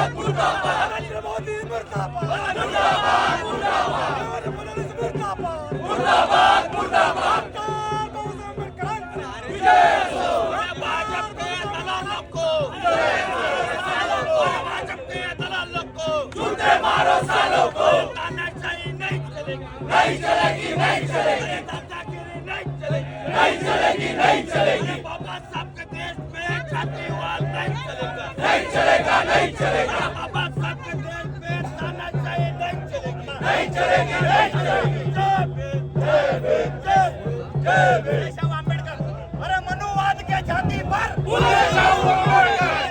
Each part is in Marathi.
नरेंद्र मोदी मुर्दाबाद, फडणवीस मुर्दाबाद, भाजपने दलाल नको, भाजपने दलाल नको, झूठे मारो सालों को, तानाशाही नहीं चलेगी, नहीं चलेगी, नहीं चलेगी, दादागिरी नहीं चलेगी, नहीं चलेगी, नहीं चलेगी, बाबा साहब के देश में जातिवाद नहीं चलेगा, नहीं चलेगा, नहीं चलेगा, बाबा साहब के देश में तानाशाही नहीं चलेगी, नहीं चलेगी, नहीं चलेगी। अरे मनुवाद के छाती पर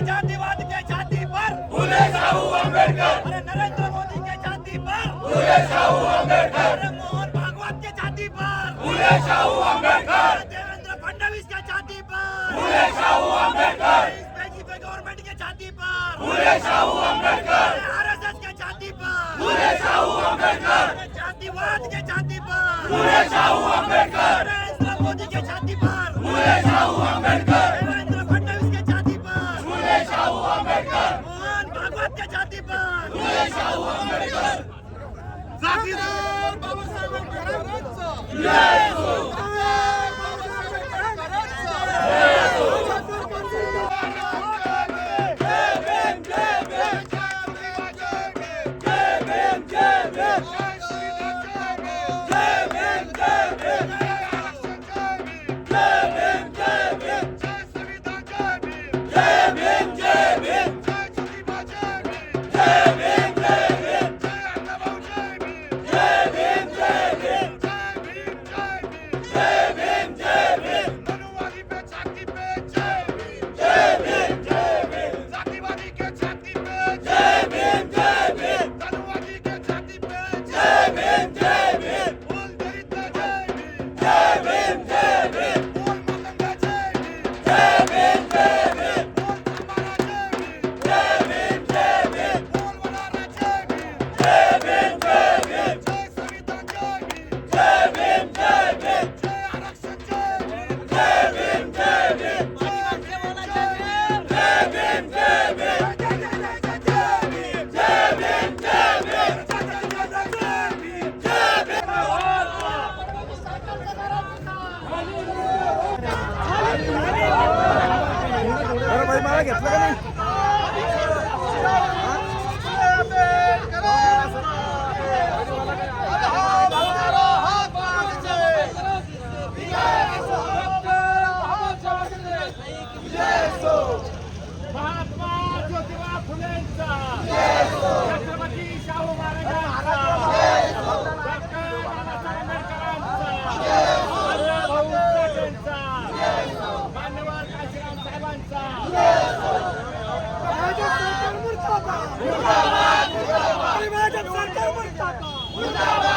जातिवाद के छाती पर अरे नरेंद्र मोदी के छाती पर अरे मोहन भागवत के छाती पर देवेंद्र फडणवीस के छाती पर बीजेपी गवर्नमेंट के छाती पर आरएसएस के छाती पर जातिवाद के छाती पर नरेंद्र मोदी के छाती पर देवेंद्र फडणवीस के छाती पर मोहन भागवत के छाती पर जागीरदार बाबासाहेब आंबेडकरांचा जय हो,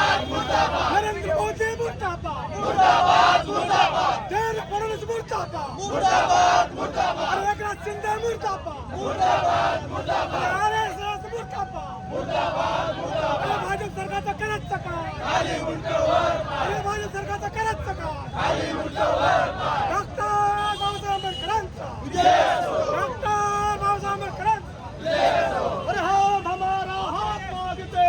नरेंद्र मोदी मुर्दाबाद, देवेंद्र फडणवीस मुर्दाबाद, एकनाथ शिंदे मुर्दाबाद, आरएसएस मुर्दाबाद, भाजप सरकारचा करायचं काय? भाजप सरकारचा करायचं काय? डॉक्टर बाबासाहेब आंबेडकरांचा, डॉक्टर बाबासाहेब आंबेडकरांचा, अरे हम हमारा हाथ मांगते,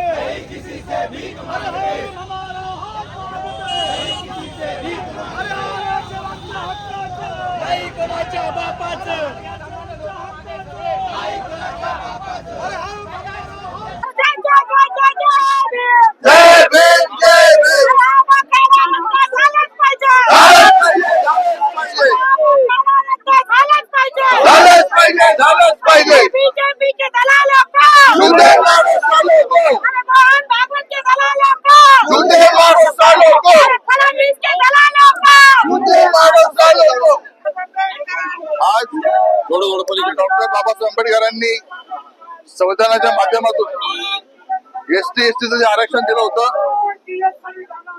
किसी से भीख मांगते, अरे हम हमारा हाथ मांगते, किसी से भीख मांगते, अरे आरक्षणाच्या हक्काचं, नाही कोणाच्या बापाचं, नाही कोणाच्या बापाचं, अरे हम बीजेपीचे दलाल आज डॉक्टर बाबासाहेब आंबेडकरांनी संविधानाच्या माध्यमातून एसटी-एसटीचं जे आरक्षण दिलं होतं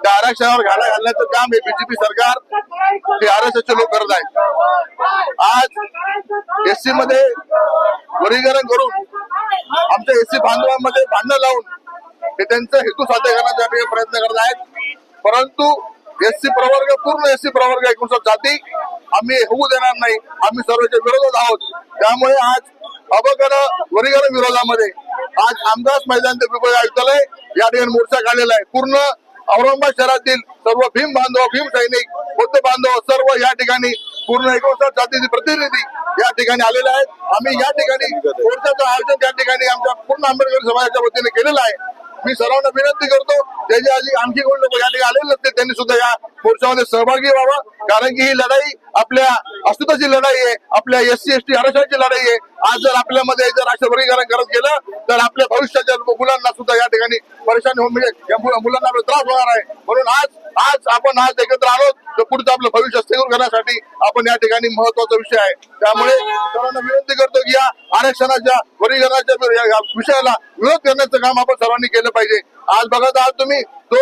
त्या आरक्षणावर घाला घालण्याचं काम हे बीजेपी सरकार हे आरएसएसचे लोक करत आहेत. आज एसटी मध्ये वर्गीकरण करून आमच्या एसटी बांधवांमध्ये भांडण लावून हे त्यांचा हेतू साध्य करण्यासाठी प्रयत्न करत आहेत. परंतु एससी प्रवर्ग पूर्ण एससी प्रवर्ग 59 जाती आम्ही होऊ देणार नाही. आम्ही सर्वच्या विरोधात आहोत. त्यामुळे आज अबकरण वनीकरण विरोधामध्ये आज आमदार मैदान ते विभाग आयुक्तालय या ठिकाणी मोर्चा काढलेला आहे. पूर्ण औरंगाबाद शहरातील सर्व भीम बांधव, भीम सैनिक, बौद्ध बांधव सर्व या ठिकाणी पूर्ण 59 जातीचे प्रतिनिधी या ठिकाणी आलेले आहेत. आम्ही या ठिकाणी मोर्चाचं आयोजन त्या ठिकाणी आमच्या पूर्ण आंबेडकर समाजाच्या वतीने केलेलं आहे. मी सर्वांना विनंती करतो त्याच्या आधी आणखी कोण लोक या ठिकाणी आलेले नसते त्यांनी सुद्धा या मोर्चामध्ये सहभागी व्हावा, कारण की ही लढाई आपल्या अस्तित्वाची लढाई आहे, आपल्या SC ST आरक्षणाची लढाई आहे. आज जर आपल्यामध्ये जर अशा वर्गीकरण करत गेलं तर आपल्या भविष्याच्या मुलांना सुद्धा या ठिकाणी परेशानी होऊन म्हणजे या मुलांना आपला त्रास होणार आहे. म्हणून आज आपण एकत्र आलो तर पुढचं आपलं भविष्य स्थिर करण्यासाठी आपण या ठिकाणी महत्वाचा विषय आहे. त्यामुळे सर्वांना विनंती करतो की या आरक्षणाच्या वर्गीकरणाच्या विषयाला विरोध करण्याचं काम आपण सर्वांनी केलं पाहिजे. आज बघत आहात तुम्ही तो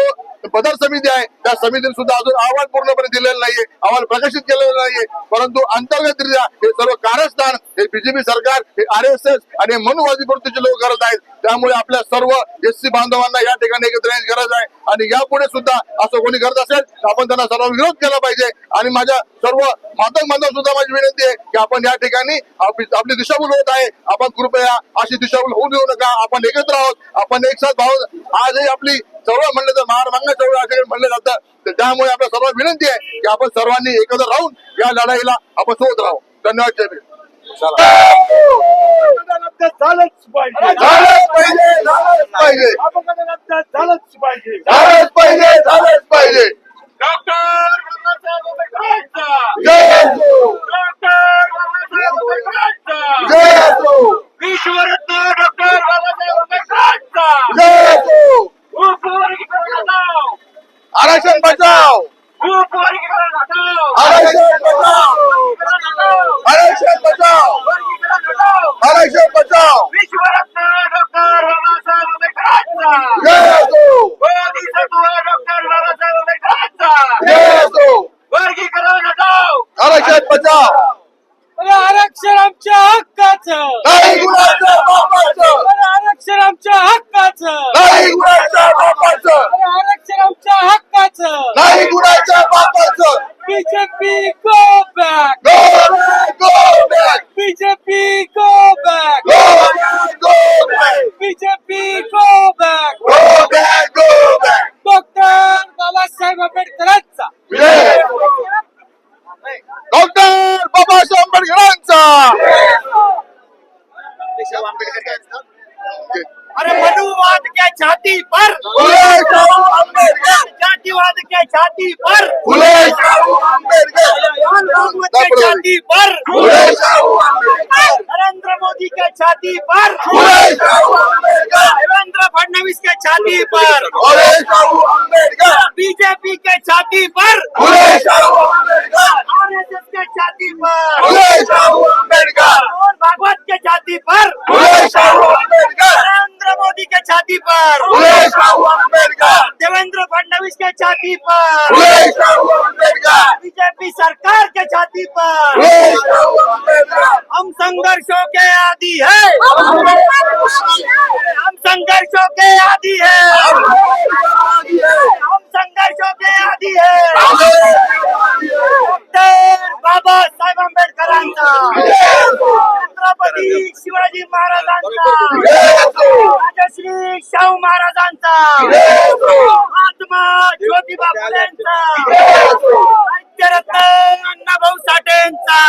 बदल समिती आहे, त्या समितीने सुद्धा अजून अहवाल पूर्णपणे दिलेला नाहीये, अहवाल प्रकाशित केलेला नाहीये. परंतु अंतर्गतरित्या हे सर्व कारस्थान हे बीजेपी सरकार, हे RSS आणि मनुवादी प्रवृत्तीचे लोक करत आहेत. त्यामुळे आपल्या सर्व SC बांधवांना या ठिकाणी एकत्र येण्याची गरज आहे आणि यापुढे सुद्धा असं कोणी करत असेल तर आपण त्यांना सर्व विरोध केला पाहिजे. आणि माझ्या सर्व मातंग बांधव सुद्धा माझी विनंती आहे की आपण या ठिकाणी आपली दिशाभूल होत आहे, आपण कृपया अशी दिशाभूल होऊ देऊ नका. आपण एकत्र आहोत, आपण एक साथ भाऊ. आजही आपली सर्व म्हणलं तर महारामांना चळवळ म्हणलं जातं. तर त्यामुळे आपल्या सर्व विनंती आहे की आपण सर्वांनी एकत्र राहून या लढाईला आपण सोबत राहू. धन्यवाद. जय भीम. झालंच पाहिजे, झालंच पाहिजे, झालंच पाहिजे, झालंच पाहिजे, झालंच पाहिजे, झालंच पाहिजे. डॉक्टर बाबासाहेब आंबेडकरांचा जय असो, डॉक्टर बाबासाहेब आंबेडकरांचा जय असो, विश्वरत्न डॉक्टर बाबासाहेब आंबेडकरांचा जय असो. उपवर्गीकरण हटाओ, आरक्षण बचाव, उपवर्गीकरण हटाओ, आरक्षण बचाव, आरक्षण बचाव, वर्गीकरण हटाओ, आरक्षण बचाव. विश्वरत्न डॉक्टर बाबासाहेब आंबेडकरांचा जय असो, बोधिसत्व डॉक्टर बाबासाहेब आंबेडकरांचा जय असो, वर्गीकरण हटाओ, आरक्षण बचाव. आरक्षण आमच्या हक्काचं, नाही गुणाच्या बापाचं, आरक्षण आमच्या हक्काचं, नाही गुणाच्या बापाचं, आरक्षण आमच्या हक्काचं. नाही गुणाच्या बापाचं. BJP go back, Go back, go back, BJP go back, go back, go back, BJP go back. go back, go back. Doctor Babasaheb आंबेडकरांचा जय. डॉक्टर बाबासाहेब आंबेडकरांचा. अरे मनुवाद के छाती पर, फुले शाहू आंबेडकर, जातिवाद के छाती पर, फुले शाहू आंबेडकर, के छाती पर, फुले शाहू आंबेडकर, नरेंद्र मोदी के छाती पर, फुले शाहू आंबेडकर, देवेंद्र फडणवीस के छाती पर, फुले शाहू आंबेडकर, बीजेपी के छाती पर, फुले शाहू आंबेडकर, RSS के छाती पर, फुले शाहू आंबेडकर, मोहन भागवत के छाती पर, फुले शाहू आंबेडकर, नरेंद्र मोदी के छाती पर, फुले शाहू आंबेडकर, देवेंद्र फडणवीस के छाती पर, फुले शाहू आंबेडकर, बीजेपी सरकार के छाती पर. फुले शाहू आंबेडकर. हम संघर्षों के आदी है, हम संघर्षों के आदी है, हम संघर्षों के आदी है. डॉक्टर बाबासाहेब आंबेडकरांचा, छत्रपती शिवाजी महाराजांचा, राजश्री शाहू महाराजांचा, महात्मा ज्योतिबा फुलेंचा, राज्यरत्न अण्णाभाऊ साठेंचा.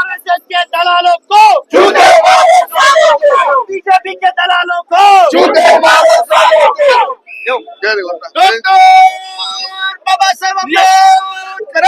RSS के दलालों को, झूठे मारो सालों को, बीजेपी के दलालों को, झूठे मारो सालों को. जय भीम. डॉक्टर बाबासाहेब आंबेडकर.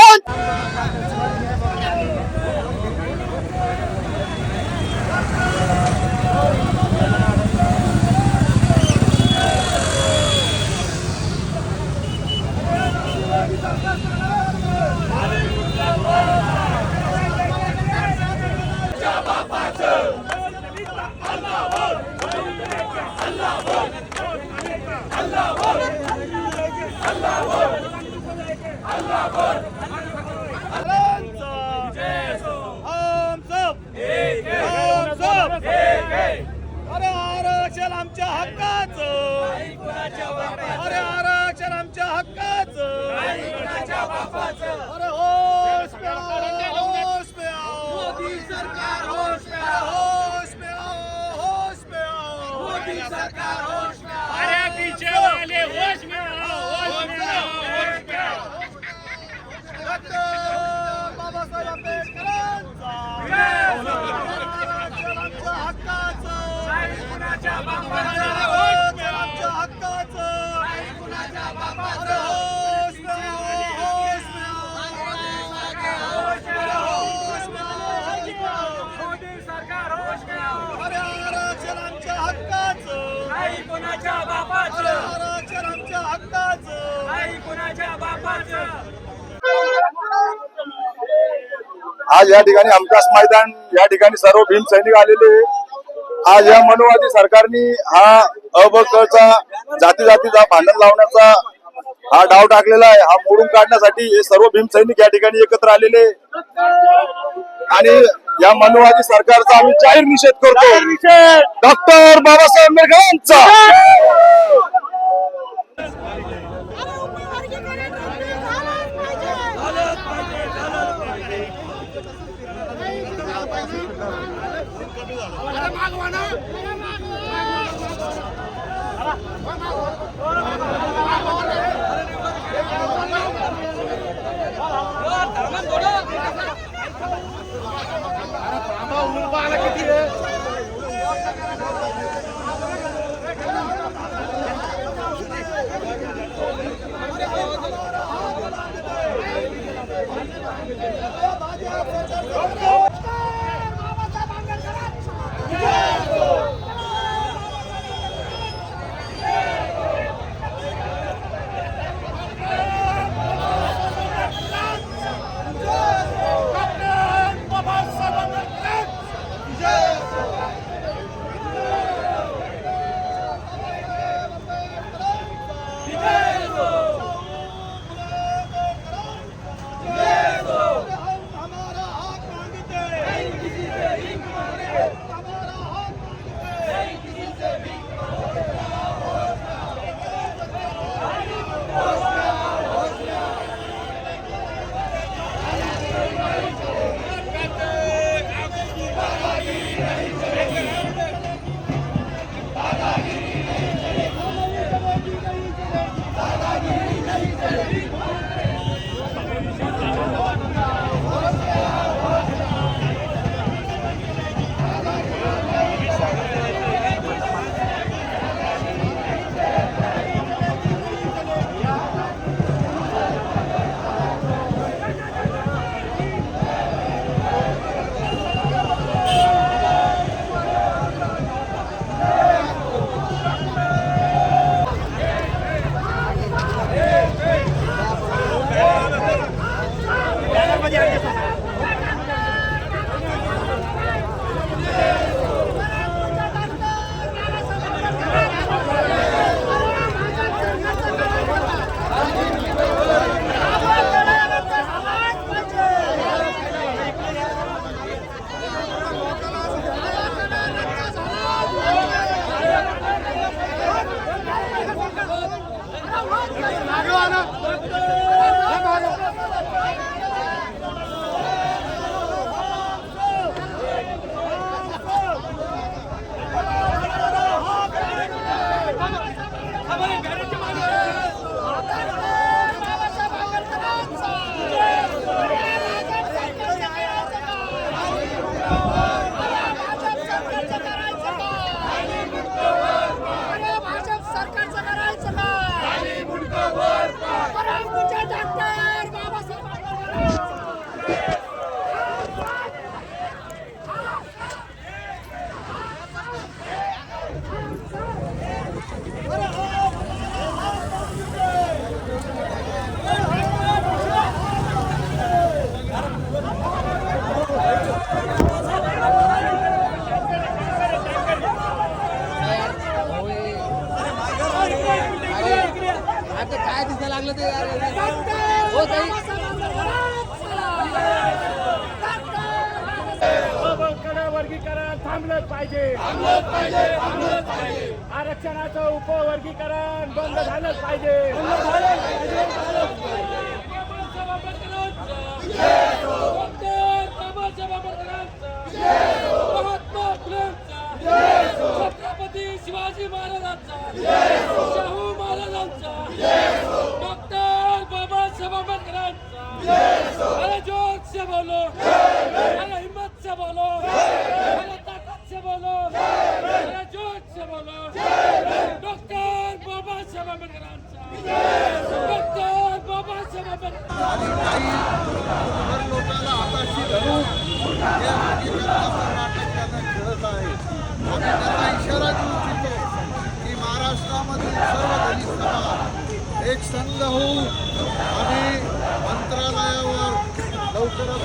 अरे आरक्षण आमच्या हक्काचं, अरे आरक्षण आमच्या हक्काचं, अरे होश पे आओ, होश पे आओ. मोदी सरकार होश पे आओ, कुणाच्या बापाचं आरक्षण आमच्या हक्काचं नाही कुणाच्या बापाचं आज या ठिकाणी हमखास मैदान या ठिकाणी सर्व भीम सैनिक आलेले आहे. आज या मनुवादी सरकारने हा अबकचा जाती जातीचा भांडण लावण्याचा हा डाव टाकलेला आहे. हा मोडून काढण्यासाठी हे सर्व भीम सैनिक या ठिकाणी एकत्र आलेले आहे. आणि या मनुवादी सरकारचा आम्ही जाहीर निषेध करतो. डॉक्टर बाबासाहेब आंबेडकरांचा वर्गीकरण थांबलंच पाहिजे. आरक्षणाचं उपवर्गीकरण बंद झालंच पाहिजे. छत्रपती शिवाजी महाराजांचा शाहू महाराजांचा डॉक्टर बाबासाहेब आंबेडकरांचा अरे जोर से बोलो अरे हिम्मत से बोलो अरे ताकत से बोलो अरे जोर से बोलो डॉक्टर बाबासाहेब आंबेडकरांचा डॉक्टर बाबासाहेब आंबेडकर लोकांना हाताशी धरून हे वर्गीकरणाचं नाटक त्यांना खेळत आहे. आम्ही त्यांना इशारा देऊ इच्छितो की महाराष्ट्रात महाराष्ट्रातील सर्व दलित समाज एक संघ होऊन आम्ही मंत्रालयावर लवकरच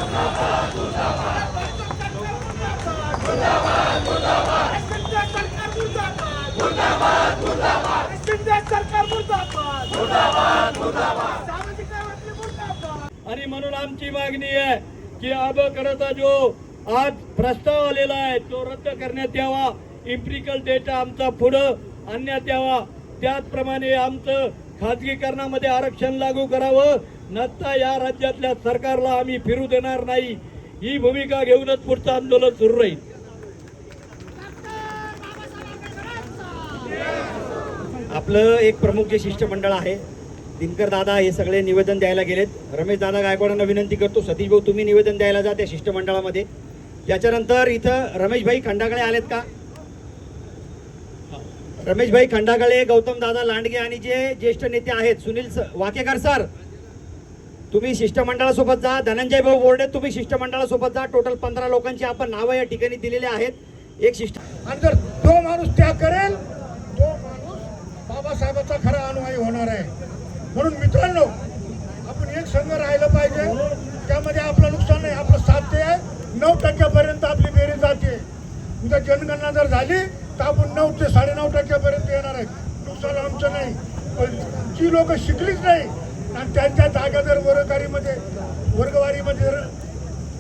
आणि म्हणून आमची मागणी आहे की अब करता जो आज प्रस्ताव आलेला आहे तो रद्द करण्यात यावा. इम्पिरिकल डेटा आमचा पुढं आणण्यात यावा. त्याचप्रमाणे आमचं खाजगीकरणामध्ये आरक्षण लागू करावं. नसता या राज्यातल्या सरकारला आम्ही फिरू देणार नाही. ही भूमिका घेऊनच पुढचं आंदोलन सुरू राहील. आपलं एक प्रमुख जे शिष्टमंडळ आहे दिनकर दादा हे सगळे निवेदन द्यायला गेलेत. रमेश दादा गायकवाडांना विनंती करतो सतीश भाऊ तुम्ही निवेदन द्यायला जा त्या शिष्टमंडळामध्ये. त्याच्यानंतर इथं रमेशभाई खंडागळे आलेत का? रमेशभाई खंडागळे, गौतम दादा लांडगे आणि जे ज्येष्ठ नेते आहेत सुनील वाकेकर सर तुम्ही शिष्टमंडळासोबत जा. धनंजय भाऊ बोर्डे तुम्ही शिष्टमंडळासोबत जा. टोटल 15 लोकांची आपण नावं या ठिकाणी दिलेले आहेत. एक शिष्ट आणि जर तो माणूस त्याग करेल तो माणूस बाबासाहेबांचा खरा अनुयायी होणार आहे. म्हणून मित्रांनो आपण एक संघ राहिलं पाहिजे. त्यामध्ये आपलं नुकसान नाही, आपलं साध्य आहे. 9% पर्यंत आपली बेरीज जाते. उद्या जनगणना जर झाली तर आपण 9 ते 9.5% पर्यंत येणार आहे. नुकसान आमचं नाही. पण जी लोक शिकलीच नाही आणि त्यांच्या जागा जर वर्गवारीमध्ये जर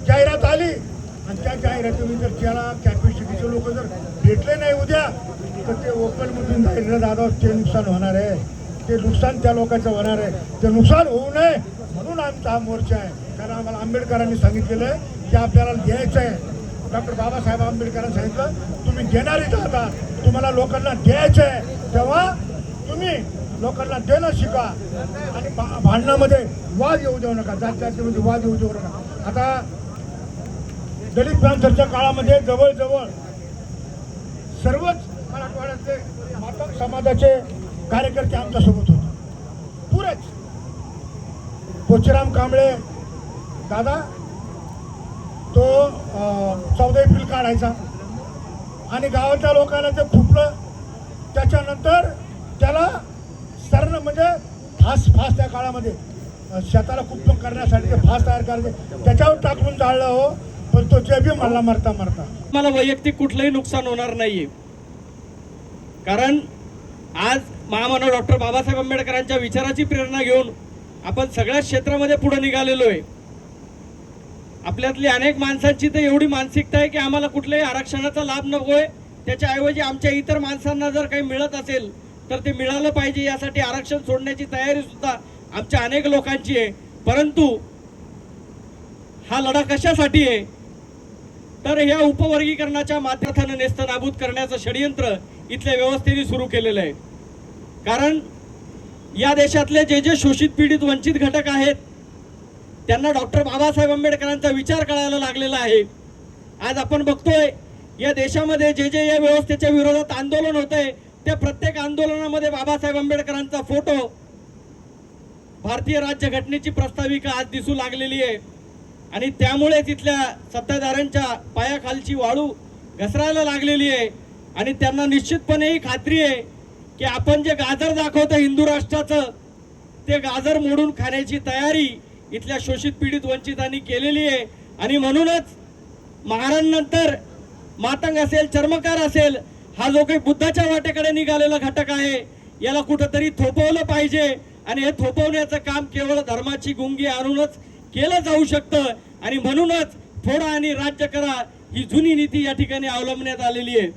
जाहिरात आली आणि त्या जाहिरातीमध्ये जर त्याला कॅपॅसिटीचे लोक जर भेटले नाही उद्या तर ते ओपनमधून जाहिरात दादा ते नुकसान होणार आहे. ते नुकसान त्या लोकांचं होणार आहे. ते नुकसान होऊ नये म्हणून आमचा हा मोर्चा आहे. कारण आम्हाला आंबेडकरांनी सांगितलेलं आहे की आपल्याला द्यायचं आहे. डॉक्टर बाबासाहेब आंबेडकरांनी सांगितलं तुम्ही देणारीच आहात, तुम्हाला लोकांना द्यायचं आहे. तेव्हा तुम्ही लोकांना देणं शिका आणि भांडणामध्ये वाद येऊ देऊ नका. जातीमध्ये वाद येऊ देऊ नका. आता दलित क्रांतीच्या काळामध्ये जवळजवळ सर्वच मराठवाड्यातले मातंग समाजाचे कार्यकर्ते आमच्यासोबत होते. पुरेच पोचराम कांबळे दादा तो 14 एप्रिल काढायचा आणि गावाच्या लोकांना ते फुटलं. त्याच्यानंतर त्याला सरण म्हणजे फास त्या काळामध्ये शेताला कुटुंब करण्यासाठी ते फास तयार करायचे त्याच्यावर टाकून जाळलं हो. पण तो जे बी मला मरता मला वैयक्तिक कुठलंही नुकसान होणार नाहीये. कारण आज महामानव डॉक्टर बाबासाहेब आंबेडकरांच्या विचाराची प्रेरणा घेऊन आपण सगळ्याच क्षेत्रामध्ये पुढे निघालेलो आहे. आपल्यातली अनेक माणसांची तर एवढी मानसिकता आहे की आम्हाला कुठल्याही आरक्षणाचा लाभ नकोय. त्याच्याऐवजी आमच्या इतर माणसांना जर काही मिळत असेल तर ते मिळालं पाहिजे यासाठी आरक्षण सोडण्याची तयारी सुद्धा आमच्या अनेक लोकांची आहे. परंतु हा लढा कशासाठी आहे तर या उपवर्गीकरणाच्या माध्यमातून नेस्तनाबूत करण्याचं षडयंत्र इथल्या व्यवस्थेने सुरू केलेलं आहे. कारण या देशातले जे शोषित पीडित वंचित घटक आहेत त्यांना डॉक्टर बाबासाहेब आंबेडकरांचा विचार कळायला लागलेला आहे. आज आपण बघतोय या देशामध्ये जे या व्यवस्थेच्या विरोधात आंदोलन होत आहे त्या प्रत्येक आंदोलनामध्ये बाबासाहेब आंबेडकरांचा फोटो भारतीय राज्यघटनेची प्रस्ताविका आज दिसू लागलेली आहे. आणि त्यामुळे तिथल्या सत्ताधाऱ्यांच्या पायाखालची वाळू घसरायला लागलेली आहे. आणि त्यांना निश्चितपणे ही खात्री आहे की आपण जे गाजर दाखवतो हिंदू राष्ट्राचं ते गाजर मोडून खाण्याची तयारी इथल्या शोषित पीडित वंचितांनी केलेली आहे. आणि म्हणूनच महारांनंतर मातंग असेल चर्मकार असेल हा जो काही बुद्धाच्या वाटेकडे निघालेला घटक आहे याला कुठंतरी थोपवलं पाहिजे. आणि हे थोपवण्याचं काम केवळ धर्माची गुंगी आणूनच केलं जाऊ शकतं. आणि म्हणूनच फोडा आणि राज्य करा ही जुनी नीती या ठिकाणी अवलंबण्यात आलेली आहे.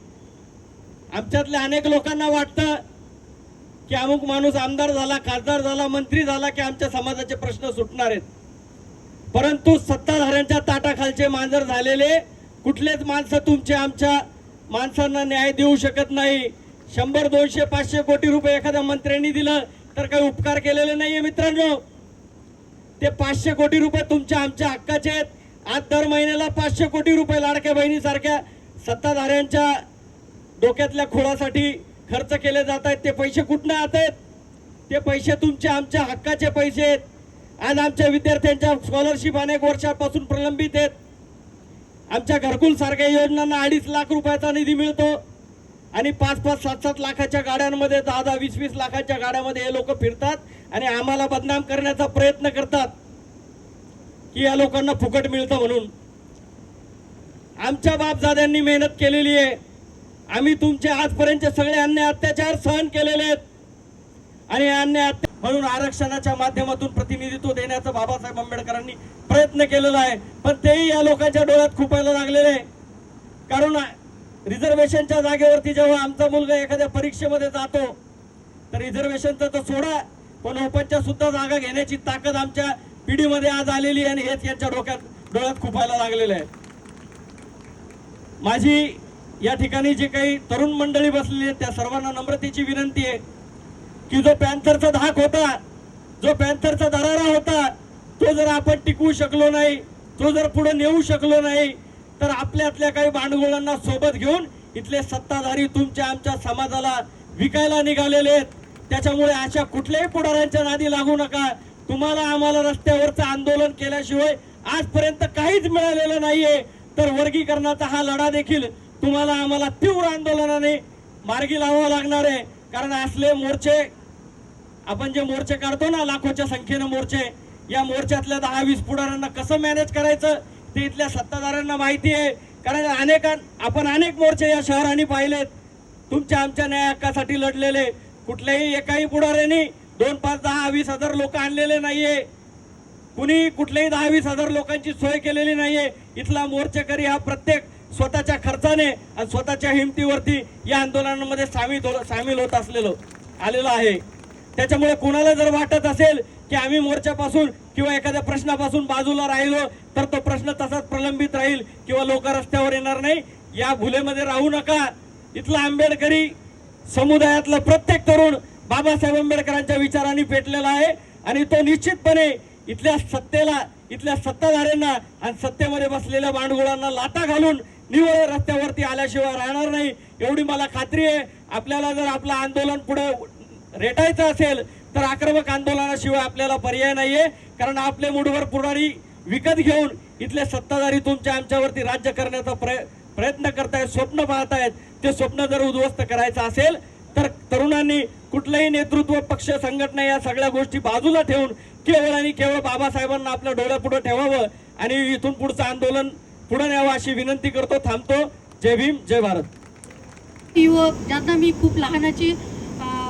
आमच्यातल्या अनेक लोकांना वाटतं की अमुक माणूस आमदार झाला, खासदार झाला, मंत्री झाला की आमच्या समाजाचे प्रश्न सुटणार आहेत. परंतु सत्ताधाऱ्यांच्या ताटाखालचे मांजर झालेले कुठलेच माणसं तुमच्या आमच्या माणसांना न्याय देऊ शकत नाही. 100, 200, 500 कोटी रुपये एखाद्या मंत्र्यांनी दिलं तर काही उपकार केलेले नाहीये मित्रांनो. ते 500 कोटी रुपये तुमच्या आमच्या हक्काचे आहेत. आज दर महिन्याला 500 कोटी रुपये लाडक्या बहिणीसारख्या सत्ताधाऱ्यांच्या डोक्यातल्या खोळासाठी खर्च केले जात आहेत. ते पैसे कुठनं येत आहेत? ते पैसे तुमच्या आमच्या हक्काचे पैसे आहेत. आज आमच्या विद्यार्थ्यांच्या स्कॉलरशिप अनेक वर्षापासून प्रलंबित आहेत. आमच्या घरकुल सारख्या योजनांना 2.5 लाख रुपयाचा निधी मिळतो. आणि 5-5, 7-7 लाखाच्या गाड्यांमध्ये, 10-10, 20-20 लाखाच्या गाड्यामध्ये हे लोक फिरतात आणि आम्हाला बदनाम करण्याचा प्रयत्न करतात की या लोकांना फुकट मिळतं म्हणून. आमच्या बापदाद्यांनी मेहनत केलेली आहे. आम्ही तुमचे आजपर्यंत सगळे अन्याय अत्याचार सहन केलेले आहेत आणि अन्याय म्हणून आरक्षणाच्या माध्यमातून प्रतिनिधित्व देण्याचा बाबासाहेब आंबेडकरांनी प्रयत्न केलेला आहे. पण तेही या लोकांच्या डोळ्यात खुपायला लागलेले आहे. कारण रिझर्वेशनच्या जागेवरती जेव्हा आमचा मुलगा एखाद्या परीक्षेमध्ये जातो तर रिझर्वेशनचं तर सोडा, पण ओपनच्या सुद्धा जागा घेण्याची ताकद आमच्या पिढीमध्ये आज आलेली आहे आणि हेच यांच्या डोळ्यात खुपायला लागलेलं आहे. माझी या ठिकाणी जे काही तरुण मंडळी बसलेली आहेत त्या सर्वांना नम्रतेची विनंती आहे की जो पॅन्थरचा धाक होता, जो पॅन्थरचा दरारा होता, तो जर आपण टिकवू शकलो नाही, तो जर पुढे नेऊ शकलो नाही, तर आपल्यातल्या काही भांडगोळांना सोबत घेऊन इथले सत्ताधारी तुमच्या आमच्या समाजाला विकायला निघालेले आहेत. त्याच्यामुळे अशा कुठल्याही पुढाऱ्यांच्या नादी लागू नका. तुम्हाला आम्हाला रस्त्यावरचं आंदोलन केल्याशिवाय आजपर्यंत काहीच मिळालेलं नाहीये. तर वर्गीकरणाचा हा लढा देखील तुम्हाला आम्हाला तीव्र आंदोलनाने मार्गी लावावा लागणार आहे. कारण असले मोर्चे, आपण जे मोर्चे काढतो ना, लाखोच्या संख्येने मोर्चे, या मोर्चातल्या 10-20 पुढाऱ्यांना कसं मॅनेज करायचं ते इथल्या सत्ताधाऱ्यांना माहिती आहे. कारण आपण अनेक मोर्चे या शहराने पाहिलेत, तुमच्या आमच्या न्याय हक्कासाठी लढलेले. कुठल्याही एकाही पुढाऱ्यांनी 2, 5, 10, 20 हजार लोक आणलेले नाहीये. कुणी कुठल्याही 10-20 हजार लोकांची सोय केलेली नाहीये. इथला मोर्चेकरी हा प्रत्येक स्वतःच्या खर्चाने आणि स्वतःच्या हिमतीवरती या आंदोलनामध्ये सामील होत आलेला आहे. त्याच्यामुळे कुणाला जर वाटत असेल की आम्ही मोर्चापासून किंवा एखाद्या प्रश्नापासून बाजूला राहिलो तर तो प्रश्न तसाच प्रलंबित राहील किंवा लोक रस्त्यावर येणार नाही, या भुलेमध्ये राहू नका. इथला आंबेडकरी समुदायातला प्रत्येक तरुण बाबासाहेब आंबेडकरांच्या विचारांनी पेटलेला आहे आणि तो निश्चितपणे इथल्या सत्तेला, इथल्या सत्ताधाऱ्यांना आणि सत्तेमध्ये बसलेल्या भांडगोळांना लाथा घालून निव्वळ रस्त्यावरती आल्याशिवाय राहणार नाही, एवढी मला खात्री आहे. आपल्याला जर आपलं आंदोलन पुढे रेटायचं असेल तर आक्रमक आंदोलनाशिवाय आपल्याला पर्याय नाहीये. कारण आपले मुठभर पुढारी विकत घेऊन इथले सत्ताधारी तुमच्या आमच्यावरती राज्य करण्याचा प्रयत्न करतायत, स्वप्न पाहतायत. ते स्वप्न जर उद्ध्वस्त करायचं असेल तर तरुणांनी कुठलंही नेतृत्व, पक्ष, संघटना या सगळ्या गोष्टी बाजूला ठेवून केवळ आणि केवळ बाबासाहेबांना आपल्या डोळ्यापुढे ठेवावं आणि इथून पुढचं आंदोलन पुढे न्यावं अशी विनंती करतो. थांबतो. जय भीम, जय भारत. युवक ज्यांना मी खूप लहानाची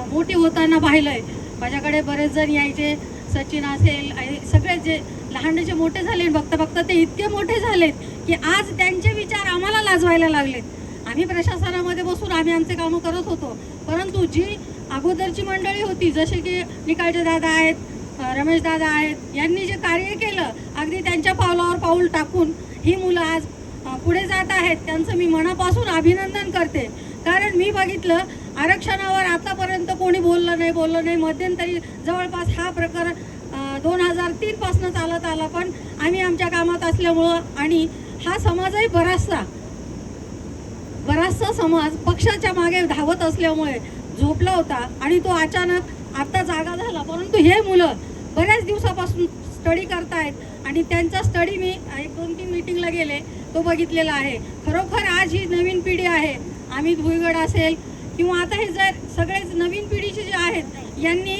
मोठी होताना पाहिलंय, माझ्याकडे बरेच जण यायचे, सचिन असेल, सगळे जे लहानचे मोठे झाले, बघता बघता ते इतके मोठे झालेत की आज त्यांचे विचार आम्हाला लाजवायला लागलेत. आम्ही प्रशासनामध्ये बसून आम्ही आमचे कामं करत होतो, परंतु जी अगोदरची मंडळी होती, जसे की निकाळचे दादा आहेत, रमेश दादा आहेत, यांनी जे कार्य केलं अगदी त्यांच्या पावलावर पाऊल टाकून ही मुलं आज पुढे जात आहेत. त्यांचं मी मनापासून अभिनंदन करते. कारण मी बघितलं आरक्षणावर आतापर्यंत कोणी बोललं नाही. मध्यंतरी जवळपास हा प्रकार 2003 पासून चालत आला, पण आम्ही आमच्या कामात असल्यामुळं आणि हा समाजही बराचसा समाज पक्षाच्या मागे धावत असल्यामुळे झोपला होता आणि तो अचानक आता जागा झाला. परंतु हे मुलं बऱ्याच दिवसापासून स्टडी करतायत आणि त्यांचा स्टडी मी 1-2-3 मीटिंगला गेले तो बघितलेला आहे. खरोखर आज ही नवीन पिढी आहे, अमित भुईगड असेल किंवा आता हे जर सगळेच नवीन पिढीचे जे आहेत यांनी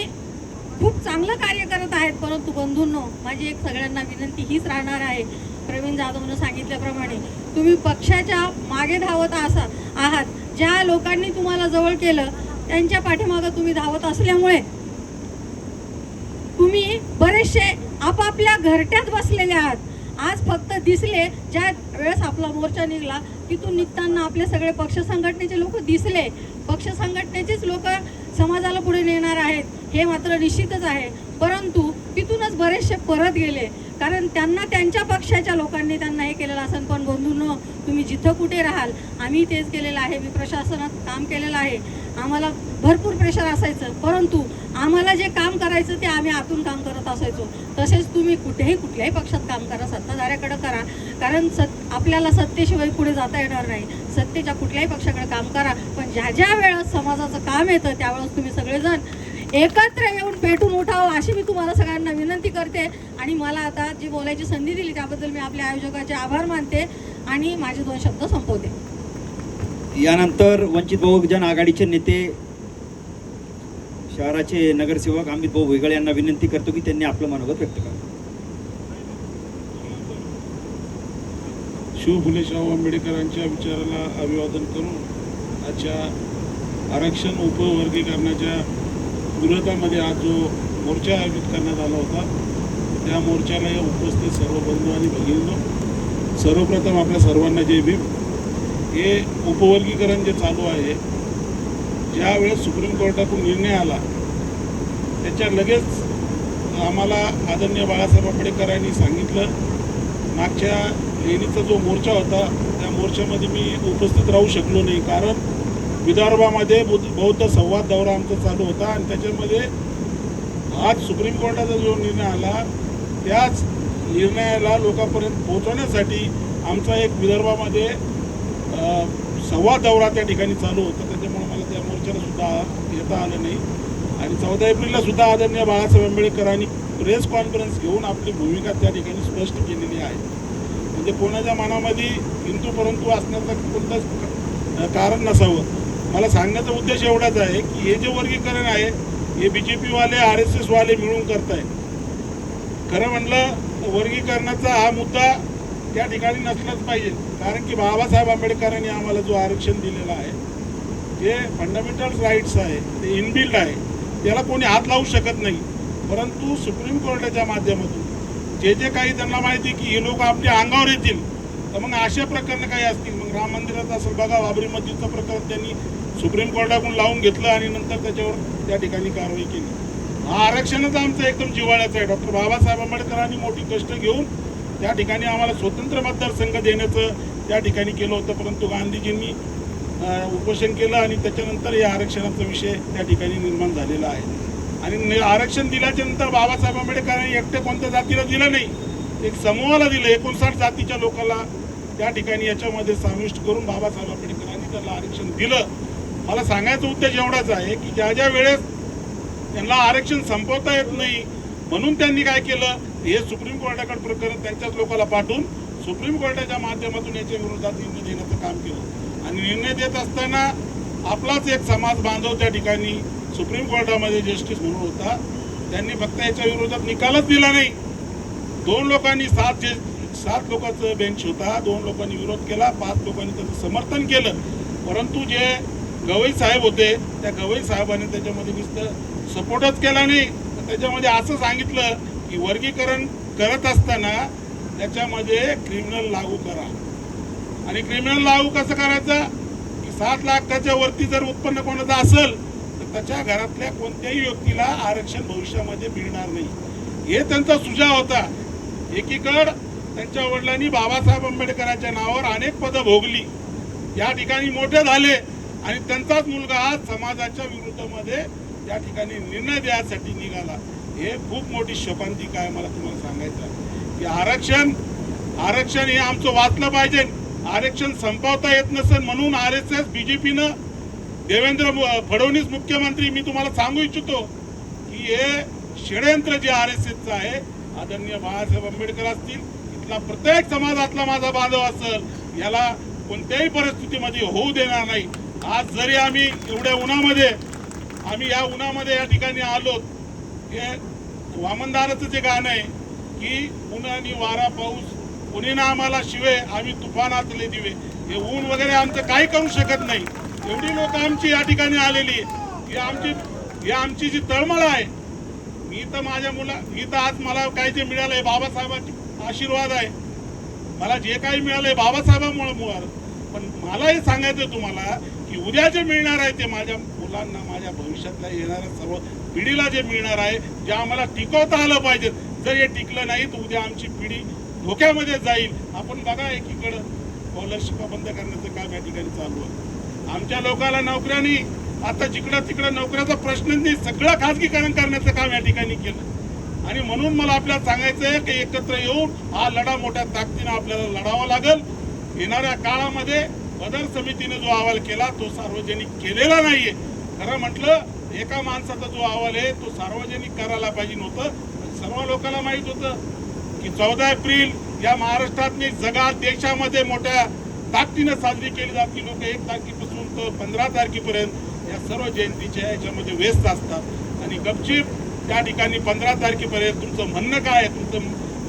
खूप चांगलं कार्य करत आहेत. परंतु बंधूंनो, माझी एक सगळ्यांना विनंती हीच राहणार आहे, प्रवीण जाधवनं सांगितल्याप्रमाणे तुम्ही पक्षाच्या मागे धावत आहात. ज्या लोकांनी तुम्हाला जवळ केलं त्यांच्या पाठीमागं तुम्ही धावत असल्यामुळे तुम्ही बरेचसे आपापल्या घरट्यात बसलेले आहात. आज फक्त दिसले, ज्या वेळेस आपला मोर्चा निघाला तिथून निघताना आपले सगळे पक्ष संघटनेचे लोक दिसले. पक्ष संघटनेचेच लोक समाजाला पुढे नेणार आहेत हे मात्र निश्चितच आहे. परंतु तिथूनच बरेचसे परत गेले, कारण त्यांना त्यांच्या पक्षाच्या लोकांनी त्यांना हे केलेलं असेल. पण बंधूंनो, तुम्ही जिथं कुठे राहाल, आम्ही तेच केलेलं आहे. मी प्रशासनात काम केलेलं आहे, आम्हाला भरपूर प्रेशर असायचं, परंतु आम्हाला जे काम करायचं ते आम्ही आतून काम करत असायचो. तसेच तुम्ही कुठल्याही पक्षात काम करा, सत्ताधाऱ्याकडे करा, कारण आपल्याला सत्तेशिवाय पुढे जाता येणार नाही. सत्तेच्या कुठल्याही पक्षाकडे काम करा, पण ज्या वेळेस समाजाचं काम येतं त्यावेळेस तुम्ही सगळेजण एकत्र येऊन पेटून उठावं अशी मी तुम्हाला सगळ्यांना विनंती करते. आणि मला आता जी बोलायची संधी दिली त्याबद्दल मी आपल्या आयोजकाचे आभार मानते आणि माझे 2 शब्द संपवते. यानंतर वंचित बहुजन आघाडीचे नेते शहराचे नगरसेवक अमित भाऊ वेगळ यांना विनंती करतो की त्यांनी आपलं मनोगत व्यक्त करावं. शिव फुले शाहू आंबेडकरांच्या विचाराला अभिवादन करून आजच्या आरक्षण उपवर्गीकरणाच्या विरोधामध्ये आज जो मोर्चा आयोजित करण्यात आला होता त्या मोर्चाला उपस्थित सर्व बंधू आणि भगिनींनो, सर्वप्रथम आपल्या सर्वांना जय भीम. हे उपवर्गीकरण जे चालू आहे, ज्या वेळेस सुप्रीम कोर्टातून निर्णय आला त्याच्या लगेच आम्हाला आदरणीय बाळासाहेब आंबेडकरांनी सांगितलं, मागच्या लेणीचा जो मोर्चा होता त्या मोर्चामध्ये मी उपस्थित राहू शकलो नाही, कारण विदर्भामध्ये बौद्ध संवाद दौरा आमचा चालू होता आणि त्याच्यामध्ये आज सुप्रीम कोर्टाचा जो निर्णय आला त्याच निर्णयाला लोकांपर्यंत पोहोचवण्यासाठी आमचा एक विदर्भामध्ये संवाद दौरा त्या ठिकाणी चालू होता. त्याच्यामुळे मला त्या मोर्चाला सुद्धा येता आलं नाही. आणि 14 एप्रिलला सुद्धा आदरणीय बाळासाहेब आंबेडकरांनी प्रेस कॉन्फरन्स घेऊन आपली भूमिका त्या ठिकाणी स्पष्ट केलेली आहे. म्हणजे कोणाच्या मनामध्ये हिंदू परंतु असण्याचं कोणतंच कारण नसावं. मला सांगण्याचा उद्देश एवढाच आहे की हे जे वर्गीकरण आहे हे BJP-वाले RSS-वाले मिळून करत आहे. खरं म्हणलं वर्गीकरणाचा हा मुद्दा त्या ठिकाणी नसलाच पाहिजे, कारण की बाबासाहेब आंबेडकरांनी आम्हाला जो आरक्षण दिलेलं आहे ते फंडामेंटल राईट्स आहे, ते इनबिल्ड आहे, त्याला कोणी हात लावू शकत नाही. परंतु सुप्रीम कोर्टाच्या माध्यमातून जे काही त्यांना माहिती की हे लोक आपल्या अंगावर येतील तर मग अशा प्रकरणं काही असतील, मग राम मंदिराचं असेल बघा, बाबरी मस्जिदचं प्रकरण त्यांनी सुप्रीम कोर्टाकडून लावून घेतलं आणि नंतर त्याच्यावर त्या ठिकाणी कारवाई केली. हा आरक्षणाचा आमचा एकदम जिव्हाळ्याचा आहे. डॉक्टर बाबासाहेब आंबेडकरांनी मोठी कष्ट घेऊन त्या ठिकाणी आम्हाला स्वतंत्र मतदारसंघ देण्याचं त्या ठिकाणी केलं होतं, परंतु गांधीजींनी उपोषण केलं आणि त्याच्यानंतर या आरक्षणाचा विषय त्या ठिकाणी निर्माण झालेला आहे. आणि आरक्षण दिल्याच्या नंतर बाबासाहेब आंबेडकरांनी एकट्या कोणत्या जातीला दिलं नाही, एक समूहाला दिलं. 59 जातीच्या लोकांना त्या ठिकाणी याच्यामध्ये समाविष्ट करून बाबासाहेब आंबेडकरांनी त्याला आरक्षण दिलं. मला सांगायचा उद्देश एवढाच आहे की ज्या वेळेस त्यांना आरक्षण संपवता येत नाही म्हणून त्यांनी काय केलं, हे सुप्रीम कोर्टाकडे प्रकरण त्यांच्याच लोकांना पाठवून सुप्रीम कोर्टाच्या माध्यमातून याच्या विरोधात निर्णय देण्याचं काम केलं. आणि निर्णय देत असताना आपलाच एक समाज बांधव त्या ठिकाणी सुप्रीम कोर्टामध्ये जस्टिस म्हणून होता, त्यांनी फक्त याच्या विरोधात निकालच दिला नाही. 2 लोकांनी 7 लोकांचं बेंच होता, 2 लोकांनी विरोध केला, 5 लोकांनी त्याचं समर्थन केलं. परंतु जे गवई साहेब होते त्या गवई साहेबांनी त्याच्यामध्ये नुसतं सपोर्टच केला नाही, तर त्याच्यामध्ये असं सांगितलं की वर्गीकरण करत असताना त्याच्यामध्ये क्रिमिनल लागू करा. आणि क्रिमिनल लागू कसं करायचं की 7 लाखाच्या वरती जर उत्पन्न कोणाचं असेल तर त्याच्या घरातल्या कोणत्याही व्यक्तीला आरक्षण भविष्यामध्ये मिळणार नाही. हे त्यांचा सुझाव होता. एकीकडे त्यांच्या वडिलांनी बाबासाहेब आंबेडकरांच्या नावावर अनेक पदं भोगली, या ठिकाणी मोठे झाले आणि त्यांचाच मुलगा आज समाजाच्या विरुद्धमध्ये या ठिकाणी निर्णय द्यायसाठी निघाला. हे खूप मोठी शोकांतिका आहे. मला तुम्हाला सांगायचं की आरक्षण हे आमचं वाचलं पाहिजे. आरक्षण संपवता येत नसेल म्हणून RSS BJPनं देवेंद्र फडणवीस मुख्यमंत्री, मी तुम्हाला सांगू इच्छितो की हे षडयंत्र जे RSSचं आहे, आदरणीय बाळासाहेब आंबेडकर असतील, इथला प्रत्येक समाजातला माझा बांधव असेल, याला कोणत्याही परिस्थितीमध्ये होऊ देणार नाही. आज जरी आम्ही एवढ्या उन्हामध्ये या उन्हामध्ये या ठिकाणी आलो, हे वामनदाराचं जे गाणं आहे की उन्हानी वारा पाऊस उन्हीनं आम्हाला शिवे, आम्ही तुफानातले दिवे, हे ऊन वगैरे आमचं काही करू शकत नाही. एवढी लोक आमची या ठिकाणी आलेली ही आमची जी तळमळ आहे. मी तर आज मला काय जे मिळालंय बाबासाहेबांचे आशीर्वाद आहे, मला जे काही मिळालंय बाबासाहेबांमुळे मिळालं. पण मला हे सांगायचं तुम्हाला की उद्या जे मिळणार आहे ते माझ्या मुलांना, माझ्या भविष्यातल्या येणाऱ्या सर्व पिढीला जे मिळणार आहे, जे आम्हाला टिकवता आलं पाहिजे. जर हे टिकलं नाही तर उद्या आमची पिढी धोक्यामध्ये जाईल. आपण बघा, एकीकडं स्कॉलरशिप बंद करण्याचं काम या ठिकाणी चालू आहे. आमच्या लोकांना नोकऱ्यांनी आता जिकडं तिकडं नोकऱ्याचा प्रश्न नाही, सगळं खाजगीकरण करण्याचं काम या ठिकाणी केलं. आणि म्हणून मला आपल्याला सांगायचं आहे की एकत्र येऊन हा लढा मोठ्या ताकदीनं आपल्याला लढावा लागेल. येणाऱ्या काळामध्ये बदर समितीने जो अहवाल केला तो सार्वजनिक केलेला नाहीये. खरं म्हटलं एका माणसाचा जो अहवाल आहे तो सार्वजनिक करायला पाहिजे नव्हतं. सर्व लोकांना माहित होतं की 14 एप्रिल या महाराष्ट्रातली जगात देशामध्ये मोठ्या ताकदीनं साजरी केली जाते. लोक 1 तारखेपासून फक्त 15 तारखेपर्यंत या सर्व जयंतीच्या याच्यामध्ये व्यस्त असतात आणि गपचीप त्या ठिकाणी 15 तारखेपर्यंत तुमचं म्हणणं काय, तुमचं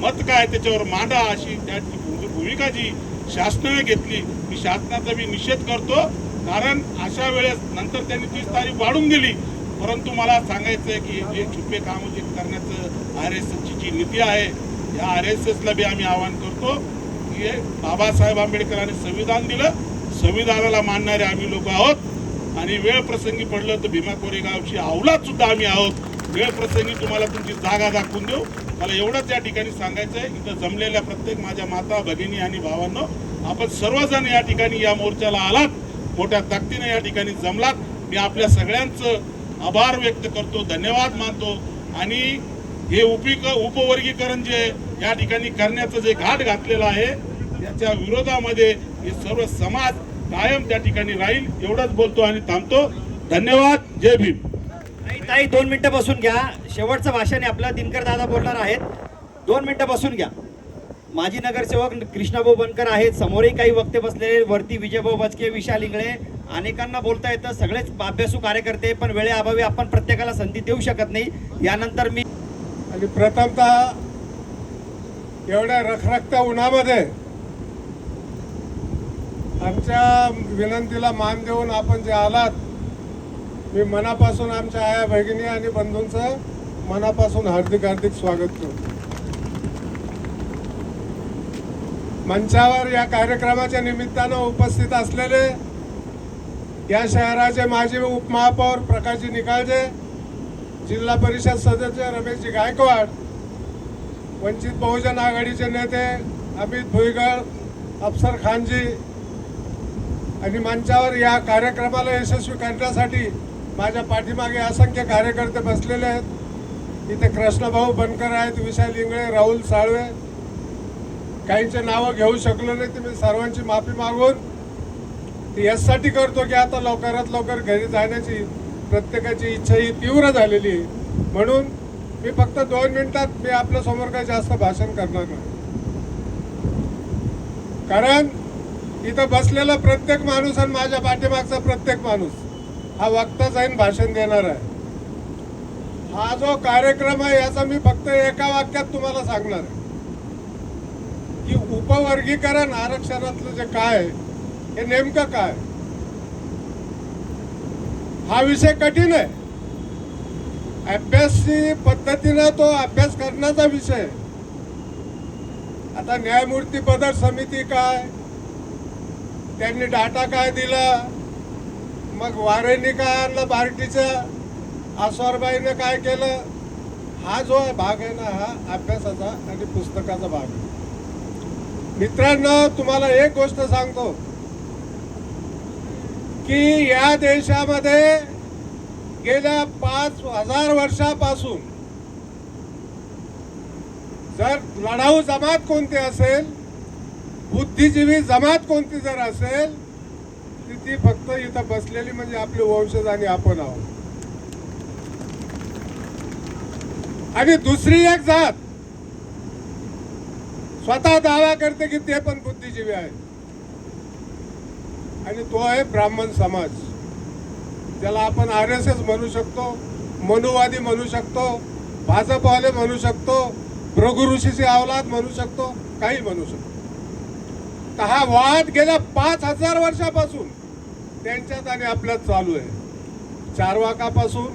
मत काय त्याच्यावर मांडा, अशी त्या भूमिका जी शासनाने घेतली, मी शासनाचा मी निषेध करतो. कारण अशा वेळेस नंतर त्यांनी 30 तारीख वाढून दिली, परंतु मला सांगायचं आहे की जे छुपे कामं जे करण्याचं RSSची जी नीती आहे, या RSSला बी आम्ही आवाहन करतो की बाबासाहेब आंबेडकरांनी संविधान दिलं, संविधानाला मानणारे आम्ही लोक आहोत आणि वेळ प्रसंगी पडलं तर भीमा कोरेगावची अवलाद सुद्धा आम्ही आहोत. वेळ प्रसंगी तुम्हाला तुमची जागा दाखवून देऊ. मला एवढंच या ठिकाणी सांगायचं आहे. इथं जमलेल्या प्रत्येक माझ्या माता भगिनी आणि भावांनो, आपण सर्वजण या ठिकाणी या मोर्चाला आलात, मोठ्या ताकदीने या ठिकाणी जमलात. मी आपल्या सगळ्यांचं आभार व्यक्त करतो, धन्यवाद मानतो. आणि हे उपवर्गीकरण जे या ठिकाणी करण्याचं जे घाट घातलेलं आहे, त्याच्या विरोधामध्ये हे सर्व समाज कायम त्या ठिकाणी राहील. एवढंच बोलतो आणि थांबतो. धन्यवाद. जय भीम. ताई 2 मिनिटं बसून घ्या. शेवटचं भाषण आहे आपलं. दिनकर दादा बोलणार आहेत. 2 मिनिटं बसून घ्या. माजी नगरसेवक कृष्णाभाऊ बनकर आहेत. समोरही काही वक्ते बसलेले, वरती विजयभाऊ बचके, विशाल इंगळे, अनेकांना बोलता येतं. सगळेच अभ्यासू कार्यकर्ते, पण वेळेअभावी आपण प्रत्येकाला संधी देऊ शकत नाही. यानंतर मी आणि प्रथमतः एवढ्या रखरखत्या उन्हामध्ये आमच्या विनंतीला मान देऊन आपण जे आलात, मी मनापासून आमच्या आया भगिनी आणि बंधूंचं मनापासून हार्दिक हार्दिक स्वागत करतो. मंचावर या कार्यक्रमाच्या निमित्तानं उपस्थित असलेले या शहराचे माजी उपमहापौर प्रकाशजी निकाळजे, जिल्हा परिषद सदस्य रमेशजी गायकवाड, वंचित बहुजन आघाडीचे नेते अमित भुईगळ, अफसर खानजी, आणि मंचावर या कार्यक्रमाला यशस्वी करण्यासाठी माझ्या पाठीमागे असंख्य कार्यकर्ते बसलेले आहेत. इथे कृष्णभाऊ बनकर आहेत, विशाल इंगळे, राहुल साळवे, काहींचे नावं घेऊ शकलो नाही, ते मी सर्वांची माफी मागून यासाठी करतो की आता लवकरात लवकर घरी जाण्याची प्रत्येकाची इच्छा ही तीव्र झालेली आहे. म्हणून मी फक्त 2 मिनिटात मी आपल्या समोर काही जास्त भाषण करणार नाही. कारण इथं बसलेला प्रत्येक माणूस आणि माझ्या पाठीमागचा प्रत्येक माणूस हा वक्ता जाईन भाषण देणार आहे. हा जो कार्यक्रम आहे याचा मी फक्त एका वाक्यात तुम्हाला सांगणार आहे की उपवर्गीकरण आरक्षणातलं जे काय हे नेमकं काय. हा विषय कठीण आहे. अभ्यासी पद्धतीनं तो अभ्यास करण्याचा विषय. आता न्यायमूर्ती पदर समिती काय, त्यांनी डाटा काय दिला, मग वारेंनी काय आणलं बार्टीचं, आसवारबाईनं काय केलं, हा जो भाग आहे ना, हा अभ्यासाचा आणि पुस्तकाचा भाग आहे. मित्रांनो, तुम्हाला एक गोष्ट सांगतो की या देशामध्ये गेल्या 5000 वर्षापासून जर लढाऊ जमात कोणती असेल, बुद्धिजीवी जमात कोणती जर असेल, ती फक्त इथं बसलेली म्हणजे आपले वंशज आणि आपण आहोत. आणि दुसरी एक जात स्वतः दावा करते की ते पण बुद्धिजीवी आहे, आणि तो आहे ब्राह्मण समाज, ज्याला आपण RSS म्हणू शकतो, मनुवादी म्हणू शकतो, भाजपवाले म्हणू शकतो, भृगु ऋषीची अवलाद म्हणू शकतो, काही म्हणू शकतो. तर हा वाद गेल्या 5000 वर्षापासून त्यांच्यात आणि आपल्यात चालू आहे. चारवाकापासून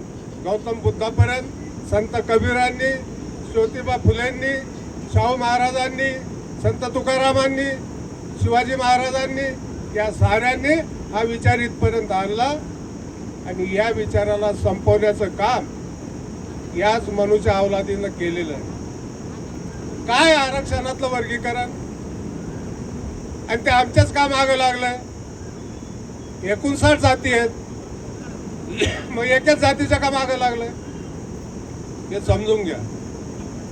गौतम बुद्धापर्यंत, संत कबीरांनी, ज्योतिबा फुलेंनी, शाहू महाराजांनी, संत तुकारामांनी, शिवाजी महाराजांनी, या साऱ्यांनी हा विचार इथपर्यंत आणला. आणि या विचाराला संपवण्याचं काम याच मनुच्या अवलादीनं केलेलं आहे. काय आरक्षणातलं वर्गीकरण, आणि ते आमच्याच का मागं लागलंय. 59 जाती आहेत, मग एकच जातीच्या का मागं लागलंय. हे समजून घ्या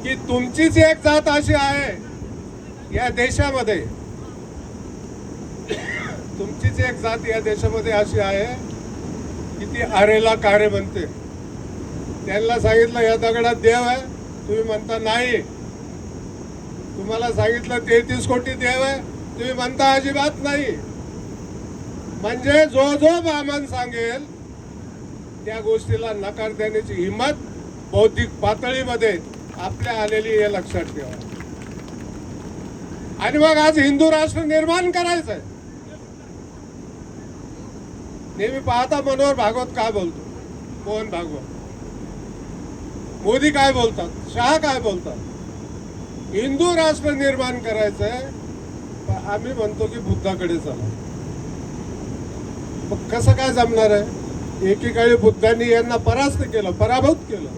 की तुमचीच एक जात अशी आहे या देशामध्ये, तुमचीच एक जात या देशामध्ये अशी आहे की ती आरेला कारे म्हणते. त्यांना सांगितलं या दगडात देव आहे, तुम्ही म्हणता नाही. तुम्हाला सांगितलं 33 कोटी देव आहे, तुम्ही म्हणता अजिबात नाही. म्हणजे जो जो बामन सांगेल त्या गोष्टीला नकार देण्याची हिंमत बौद्धिक पातळीमध्ये आपल्या आलेली हे लक्षात ठेवा. आणि मग आज हिंदू राष्ट्र निर्माण करायचंय. नेहमी पाहता मनोहर भागवत काय बोलतो, मोहन भागवत, मोदी काय बोलतात, शहा काय बोलतात. हिंदू राष्ट्र निर्माण करायचंय, पण आम्ही म्हणतो की बुद्धाकडे चला. मग कसं काय जमणार आहे? एकेकाळी बुद्धांनी यांना परास्त केलं, पराभूत केलं.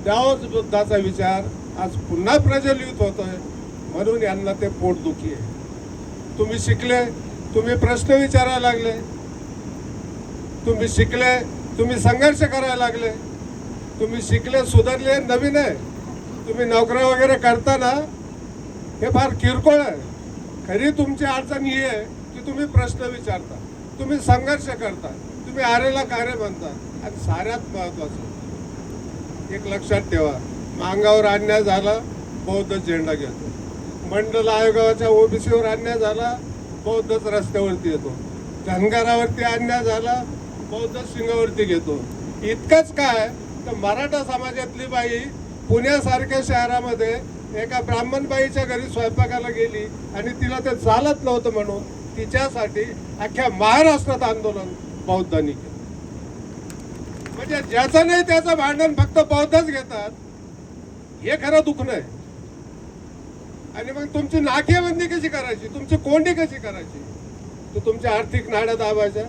त्याच बुद्धाचा विचार आज पुन्हा प्रज्वलित होतोय, म्हणून यांना ते पोटदुखी आहे. तुम्ही शिकले, तुम्ही प्रश्न विचारायला लागले, तुम्ही शिकले, तुम्ही संघर्ष करायला लागले, तुम्ही शिकले, सुधारले, नवीन आहे. तुम्ही नोकऱ्या वगैरे करताना हे फार किरकोळ आहे. खरी तुमची अडचण ही आहे की तुम्ही प्रश्न विचारता, तुम्ही संघर्ष करता, तुम्ही आरेला कार्य म्हणता. आणि साऱ्यात महत्वाचं एक लक्षात ठेवा, मांगावर अन्याय झाला, बौद्ध झेंडा घेतो. मंडल आयोगाच्या ओबीसीवर अन्याय झाला, बौद्धच रस्त्यावरती येतो. धनगरावरती अन्याय झाला, बौद्ध सिंगावरती घेतो. इतकंच काय तर मराठा समाजातली बाई पुण्यासारख्या शहरामध्ये एका ब्राह्मण बाईच्या घरी स्वयंपाकाला गेली आणि तिला ते चालत नव्हतं म्हणून तिच्यासाठी अख्ख्या महाराष्ट्रात आंदोलन बौद्धांनी केलं. म्हणजे ज्याचं नाही त्याचं भांडण फक्त बौद्धच घेतात, हे खरं दुखणं आहे. आणि मग तुमची नाकेबंदी कशी करायची, तुमची कोंडी कशी करायची? तर तुमच्या आर्थिक नाड्या दाबायच्या,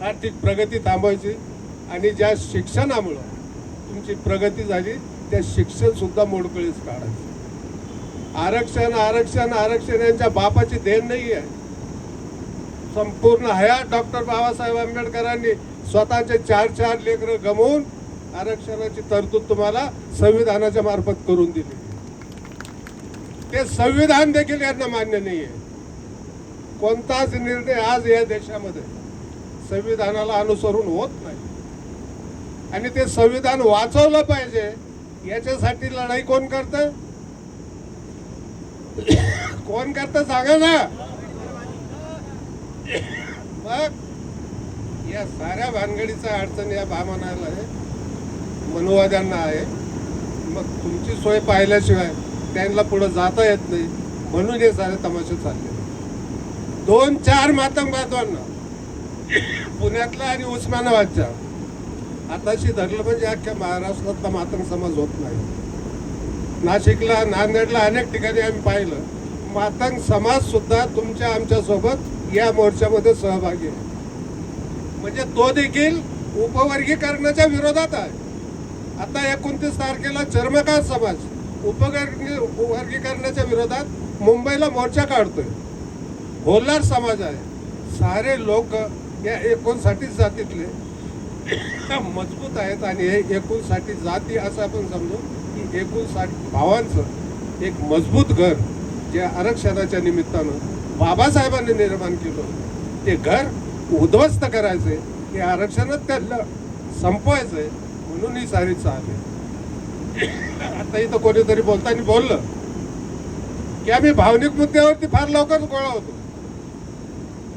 आर्थिक प्रगती थांबवायची. आणि ज्या शिक्षणामुळं तुमची प्रगती झाली त्या शिक्षण सुद्धा मोडकळीस काढायचं. आरक्षण आरक्षण आरक्षण यांच्या बापाची देण नाही आहे. संपूर्ण हयात डॉक्टर बाबासाहेब आंबेडकरांनी स्वतःचे 4 लेकरं गमावून आरक्षणाची तरतूद तुम्हाला संविधानाच्या मार्फत करून दिली. ते संविधान देखील यांना मान्य नाही आहे. कोणताच निर्णय आज या देशामध्ये संविधानाला अनुसरून होत नाही. आणि ते संविधान वाचवलं पाहिजे याच्यासाठी लढाई कोण करतं? कोण करतं सांगा ना. मग या साऱ्या भानगडीचा अडचण या बामनाला आहे, मनुवाद्यांना आहे. मग तुमची सोय पाहिल्याशिवाय त्यांना पुढे जाता येत नाही, म्हणून हे सारे तमाशे चालले. 2-4 मातंग बांधवांना पुण्यातला आणि उस्मानाबादच्या आताशी धरलं म्हणजे अख्ख्या महाराष्ट्रातला मातंग समाज होत नाही. नाशिकला, नांदेडला अनेक ठिकाणी आम्ही पाहिलं. मातंग समाज सुद्धा तुमच्या आमच्या सोबत या मोर्चामध्ये सहभागी आहे. म्हणजे तो देखील उपवर्गीकरणाच्या विरोधात आहे. आता 29 तारखेला चर्मकार समाज उपवर्गीकरणाच्या विरोधात मुंबईला मोर्चा काढतोय. होल्लार समाज आहे. सारे लोक या 59 जातीतले मजबूत आहेत. आणि हे 59 जाती असं आपण समजू की 59 भावांचं एक मजबूत घर जे आरक्षणाच्या निमित्तानं बाबासाहेबांनी निर्माण केलं, ते घर उद्ध्वस्त करायचंय, हे आरक्षणात त्यांना संपवायचंय. म्हणून ही सारी चाल आहे. आता इथं कोणीतरी बोलताना बोललं की आम्ही भावनिक मुद्द्यावरती फार लवकर गोळा होतो.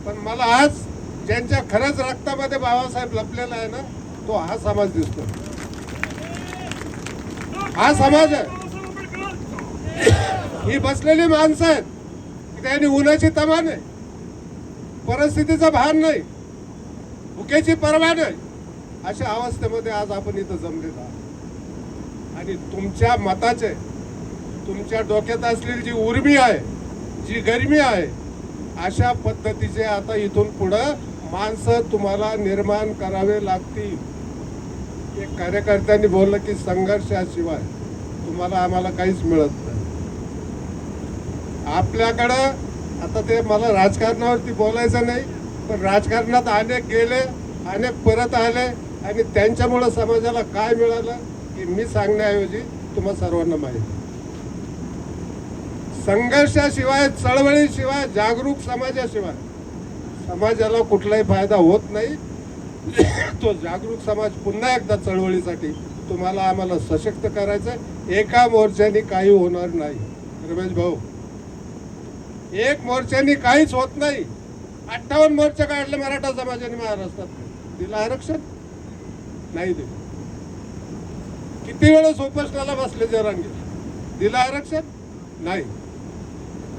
पण मला आज ज्यांच्या खरंच रक्तामध्ये बाबासाहेब लपलेला आहे ना, तो हा समाज दिसतो. हा समाज आहे. ही बसलेली माणसं आहेत, त्यांनी उन्हाची तमा नाही, परिस्थितीचं भान नाही, भुकेची पर्वा नाही. अशा अवस्थेमध्ये आज आपण इथं जमलेलो आहोत. आणि तुमच्या मताचे, तुमच्या डोक्यात असलेली जी उर्मी आहे, जी गरमी आहे, अशा पद्धतीचे आता इथून पुढं माणसं तुम्हाला निर्माण करावे लागतील. एक कार्यकर्त्यांनी बोललं की संघर्षाशिवाय तुम्हाला आम्हाला काहीच मिळत नाही. आपल्याकडं आता ते मला राजकारणावरती बोलायचं नाही, पण राजकारणात अनेक गेले, अनेक परत आले आणि त्यांच्यामुळं समाजाला काय मिळालं हे मी सांगण्याऐवजी तुम्हा सर्वांना माहिती. संघर्षाशिवाय, चळवळीशिवाय, जागरूक समाजाशिवाय समाजाला कुठलाही फायदा होत नाही. तो जागरूक समाज पुन्हा एकदा चळवळीसाठी तुम्हाला आम्हाला सशक्त करायचं. एका मोर्चाने काही होणार नाही रमेश भाऊ, एक मोर्चाने काहीच होत नाही. 58 मोर्चे काढले मराठा समाजाने महाराष्ट्रात, दिलं आरक्षण? नाही दिलं. किती वेळेस उपोषणाला बसले जरांगे, दिलं आरक्षण? नाही.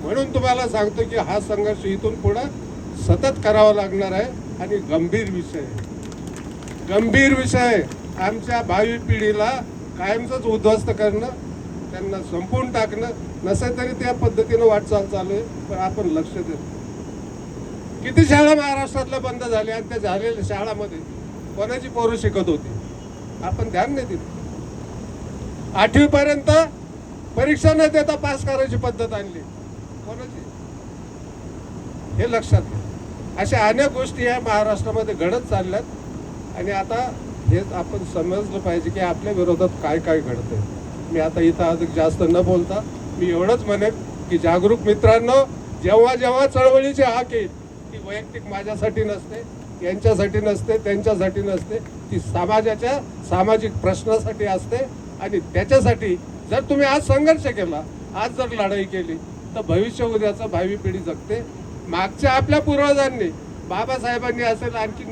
म्हणून तुम्हाला सांगतो की हा संघर्ष इथून पुढे सतत करावा लागणार आहे आणि गंभीर विषय आहे. गंभीर विषय आमच्या भावी पिढीला कायमच उद्ध्वस्त करणं, त्यांना संपवून टाकणं. नसेल तरी त्या पद्धतीनं वाटचाल चालू आहे, पण आपण लक्ष देतो. किती शाळा महाराष्ट्रातल्या बंद झाल्या आणि त्या झालेल्या शाळामध्ये कोणाची पोरं शिकत होती, आपण ध्यान नाही दिलं. 8वी पर्यंत परीक्षा न देता पास करायची पद्धत आणली, कोणाची? हे लक्षात घ्या. अशा अनेक गोष्टी या महाराष्ट्रामध्ये घडत चालल्यात आणि आता हेच आपण समजलं पाहिजे की आपल्या विरोधात काय काय घडतंय. मी आता इथं अधिक जास्त न बोलता मी एवढंच म्हणेन की जागरूक मित्रांनो, जेव्हा जेव्हा चळवळीची हाक येईल ती वैयक्तिक माझ्यासाठी नसते, यांच्यासाठी नसते, त्यांच्यासाठी नसते, ती समाजाच्या सामाजिक प्रश्नासाठी असते. आणि त्याच्यासाठी जर तुम्ही आज संघर्ष केला, आज जर लढाई केली तर भविष्य उद्याचं भावी पिढी जगते. मागच्या आपल्या पूर्वजांनी, बाबासाहेबांनी असेल आणखी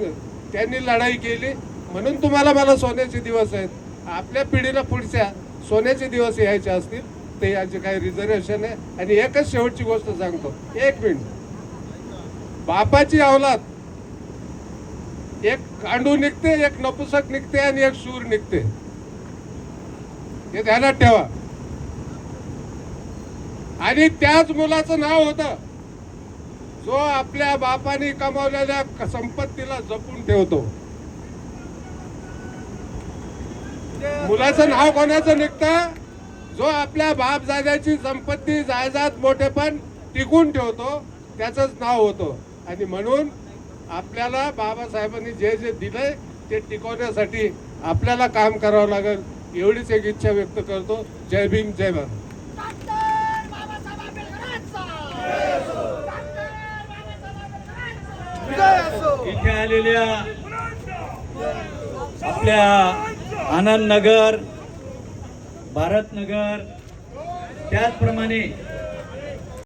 त्यांनी लढाई केली म्हणून तुम्हाला मला सोन्याचे दिवस आहेत. आपल्या पिढीला पुढच्या सोन्याचे दिवस यायचे असतील ते याचे काही रिझर्वेशन आहे. आणि एकच शेवटची गोष्ट सांगतो, 1 मिनिट. बापाची अवलाद एक गांडू निघते, एक नपुसक निघते आणि एक शूर निघते, हे ध्यानात ठेवा. आणि त्याच मुलाचं नाव होतं जो आपल्या बापाने कमावलेल्या संपत्तीला जपून ठेवतो. मुलाचं नाव कोणाचं निघतं? जो आपल्या बापजाद्याची संपत्ती, जायदाद, मोठेपण टिकून ठेवतो, त्याचंच नाव होतं. आणि म्हणून आपल्याला बाबासाहेबांनी जे जे दिलंय ते टिकवण्यासाठी आपल्याला काम करावं लागेल, एवढीच एक इच्छा व्यक्त करतो. जय भीम, जय भारत. इथे आलेल्या आपल्या आनंद नगर, भारत नगर, त्याचप्रमाणे